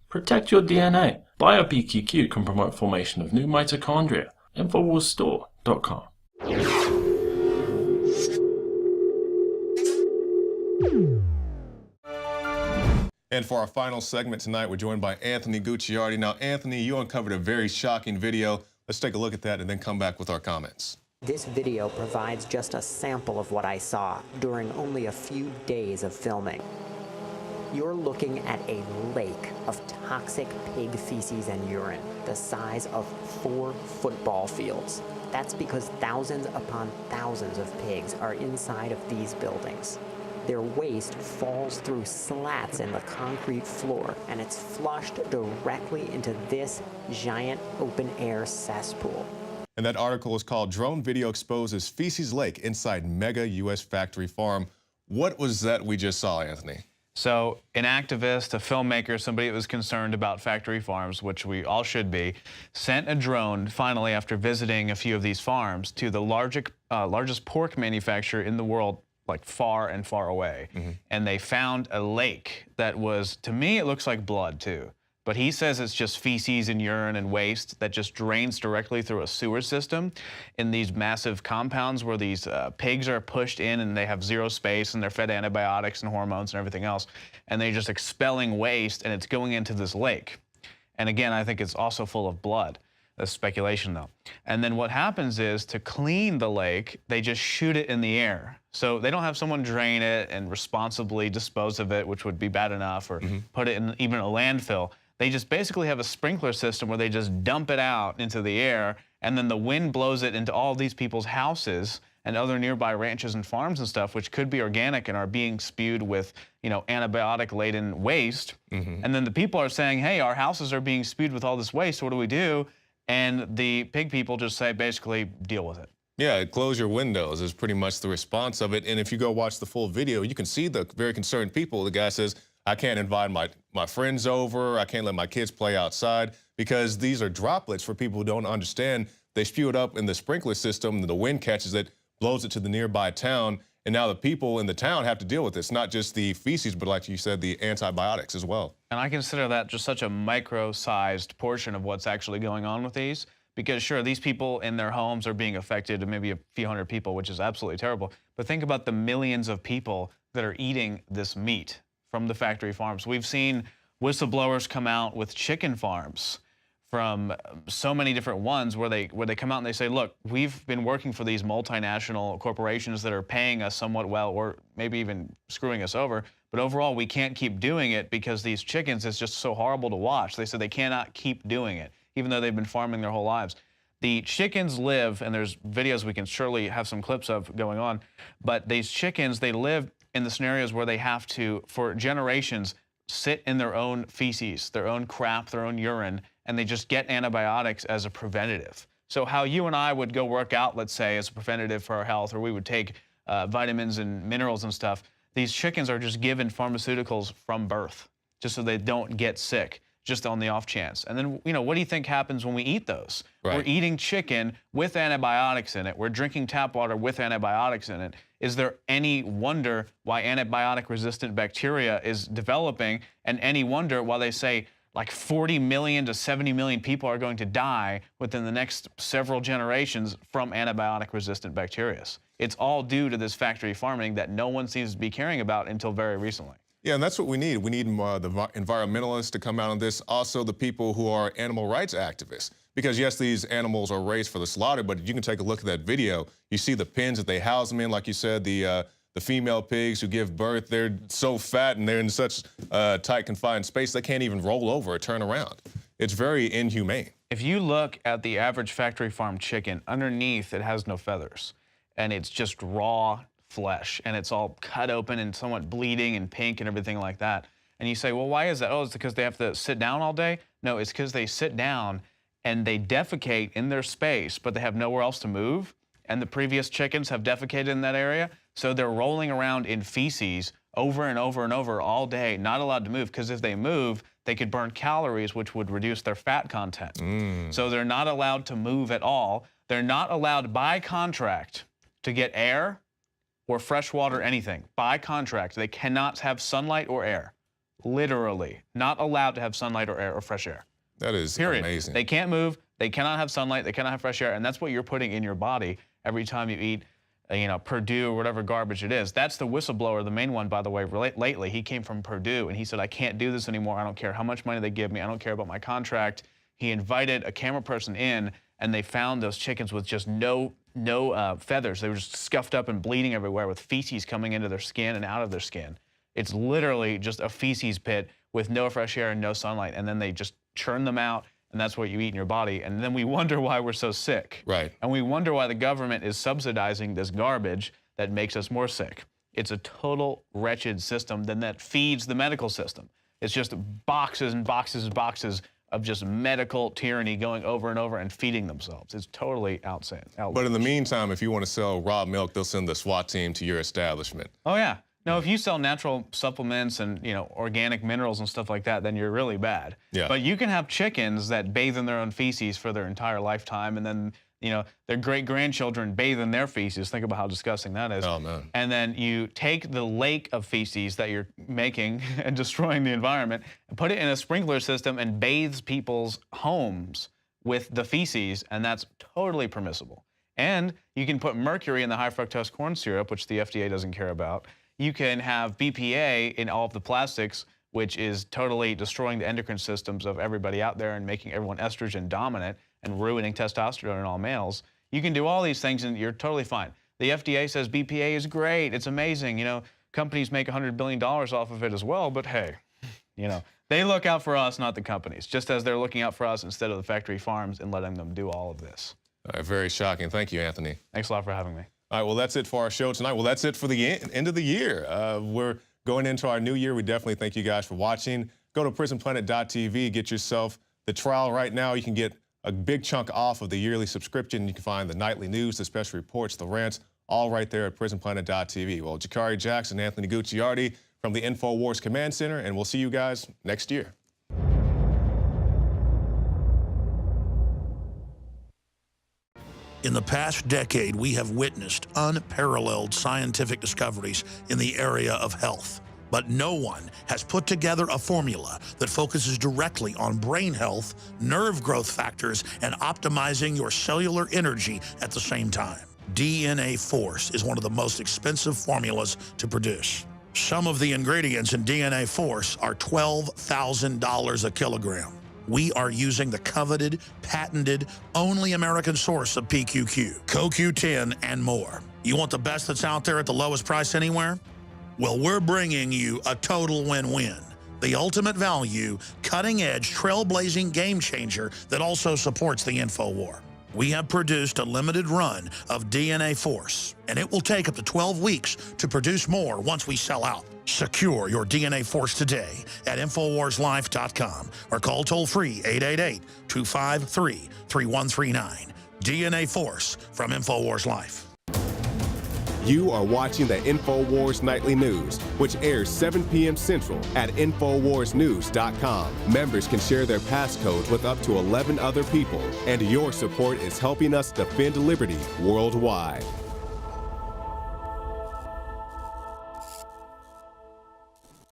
Protect your DNA. BioPQQ can promote formation of new mitochondria. Infowarsstore.com. And for our final segment tonight, we're joined by Anthony Gucciardi. Now, Anthony, you uncovered a very shocking video. Let's take a look at that and then come back with our comments. This video provides just a sample of what I saw during only a few days of filming. You're looking at a lake of toxic pig feces and urine, the size of 4 football fields. That's because thousands upon thousands of pigs are inside of these buildings. Their waste falls through slats in the concrete floor, and it's flushed directly into this giant open-air cesspool. And that article is called Drone Video Exposes Feces Lake Inside Mega U.S. Factory Farm. What was that we just saw, Anthony? So an activist, a filmmaker, somebody that was concerned about factory farms, which we all should be, sent a drone finally after visiting a few of these farms to the largest pork manufacturer in the world, like far and far away. And they found a lake that was, to me, it looks like blood too. But he says it's just feces and urine and waste that just drains directly through a sewer system in these massive compounds where these pigs are pushed in and they have zero space and they're fed antibiotics and hormones and everything else. And they're just expelling waste and it's going into this lake. And again, I think it's also full of blood. That's speculation though. And then what happens is to clean the lake, they just shoot it in the air. So they don't have someone drain it and responsibly dispose of it, which would be bad enough, or put it in even a landfill. They just basically have a sprinkler system where they just dump it out into the air, and then the wind blows it into all these people's houses and other nearby ranches and farms and stuff, which could be organic and are being spewed with, you know, antibiotic-laden waste. And then the people are saying, hey, our houses are being spewed with all this waste, what do we do? And the pig people just say, basically, deal with it. Yeah, close your windows is pretty much the response of it. And if you go watch the full video, you can see the very concerned people. The guy says, I can't invite my friends over. I can't let my kids play outside because these are droplets for people who don't understand. They spew it up in the sprinkler system. The wind catches it, blows it to the nearby town. And now the people in the town have to deal with this, not just the feces, but like you said, the antibiotics as well. And I consider that just such a micro-sized portion of what's actually going on with these. Because sure, these people in their homes are being affected, maybe a few hundred people, which is absolutely terrible. But think about the millions of people that are eating this meat from the factory farms. We've seen whistleblowers come out with chicken farms from so many different ones where they come out and they say, look, we've been working for these multinational corporations that are paying us somewhat well or maybe even screwing us over. But overall, we can't keep doing it because these chickens is just so horrible to watch. They said they cannot keep doing it, even though they've been farming their whole lives. The chickens live, and there's videos we can surely have some clips of going on, but these chickens, they live in the scenarios where they have to, for generations, sit in their own feces, their own crap, their own urine, and they just get antibiotics as a preventative. So how you and I would go work out, let's say, as a preventative for our health, or we would take vitamins and minerals and stuff, these chickens are just given pharmaceuticals from birth, just so they don't get sick, just on the off chance. And then, you know, what do you think happens when we eat those? Right. We're eating chicken with antibiotics in it. We're drinking tap water with antibiotics in it. Is there any wonder why antibiotic-resistant bacteria is developing, and any wonder why they say like 40 million to 70 million people are going to die within the next several generations from antibiotic-resistant bacteria? It's all due to this factory farming that no one seems to be caring about until very recently. Yeah, and that's what we need. We need the environmentalists to come out on this, also the people who are animal rights activists. Because yes, these animals are raised for the slaughter, but you can take a look at that video. You see the pens that they house them in, like you said, the female pigs who give birth, they're so fat and they're in such tight, confined space, they can't even roll over or turn around. It's very inhumane. If you look at the average factory farm chicken, underneath it has no feathers, and it's just raw flesh, and it's all cut open and somewhat bleeding and pink and everything like that. And you say, well, why is that? Oh, it's because they have to sit down all day? No, it's because they sit down and they defecate in their space, but they have nowhere else to move. And the previous chickens have defecated in that area, so they're rolling around in feces over and over and over all day, not allowed to move, because if they move, they could burn calories, which would reduce their fat content. So they're not allowed to move at all. They're not allowed by contract to get air or fresh water, anything. By contract, they cannot have sunlight or air. Literally. Not allowed to have sunlight or air or fresh air. That is Period. amazing. They can't move. They cannot have sunlight. They cannot have fresh air. And that's what you're putting in your body every time you eat, Purdue or whatever garbage it is. That's the whistleblower, the main one, by the way, lately. He came from Purdue, and he said, I can't do this anymore. I don't care how much money they give me. I don't care about my contract. He invited a camera person in, and they found those chickens with just no feathers. They were just scuffed up and bleeding everywhere with feces coming into their skin and out of their skin. It's literally just a feces pit with no fresh air and no sunlight, and then they just churn them out, and that's what you eat in your body. And then we wonder why we're so sick. Right. And we wonder why the government is subsidizing this garbage that makes us more sick. It's a total wretched system that feeds the medical system. It's just boxes and boxes and boxes of just medical tyranny going over and over and feeding themselves. It's totally outside. But in the meantime, if you want to sell raw milk, they'll send the SWAT team to your establishment. Oh, yeah. No, if you sell natural supplements and, organic minerals and stuff like that, then you're really bad. Yeah. But you can have chickens that bathe in their own feces for their entire lifetime, and then, their great-grandchildren bathe in their feces. Think about how disgusting that is. Oh, man. And then you take the lake of feces that you're making and destroying the environment and put it in a sprinkler system and bathes people's homes with the feces, and that's totally permissible. And you can put mercury in the high fructose corn syrup, which the FDA doesn't care about. You can have BPA in all of the plastics, which is totally destroying the endocrine systems of everybody out there and making everyone estrogen dominant and ruining testosterone in all males. You can do all these things and you're totally fine. The FDA says BPA is great, it's amazing. Companies make $100 billion off of it as well, but hey, they look out for us, not the companies, just as they're looking out for us instead of the factory farms and letting them do all of this. Very shocking. Thank you, Anthony. Thanks a lot for having me. All right, well, that's it for our show tonight. Well, that's it for the end of the year. We're going into our new year. We definitely thank you guys for watching. Go to prisonplanet.tv, get yourself the trial right now. You can get a big chunk off of the yearly subscription. You can find the nightly news, the special reports, the rants, all right there at prisonplanet.tv. Well, Jakari Jackson, Anthony Gucciardi from the Infowars Command Center, and we'll see you guys next year. In the past decade, we have witnessed unparalleled scientific discoveries in the area of health. But no one has put together a formula that focuses directly on brain health, nerve growth factors, and optimizing your cellular energy at the same time. DNA Force is one of the most expensive formulas to produce. Some of the ingredients in DNA Force are $12,000 a kilogram. We are using the coveted, patented, only American source of PQQ, CoQ10, and more. You want the best that's out there at the lowest price anywhere? Well, we're bringing you a total win-win. The ultimate value, cutting-edge, trailblazing game changer that also supports the InfoWar. We have produced a limited run of DNA Force, and it will take up to 12 weeks to produce more once we sell out. Secure your DNA Force today at InfoWarsLife.com or call toll-free 888-253-3139. DNA Force from InfoWars Life. You are watching the Infowars Nightly News, which airs 7 p.m. Central at InfoWarsNews.com. Members can share their passcodes with up to 11 other people, and your support is helping us defend liberty worldwide.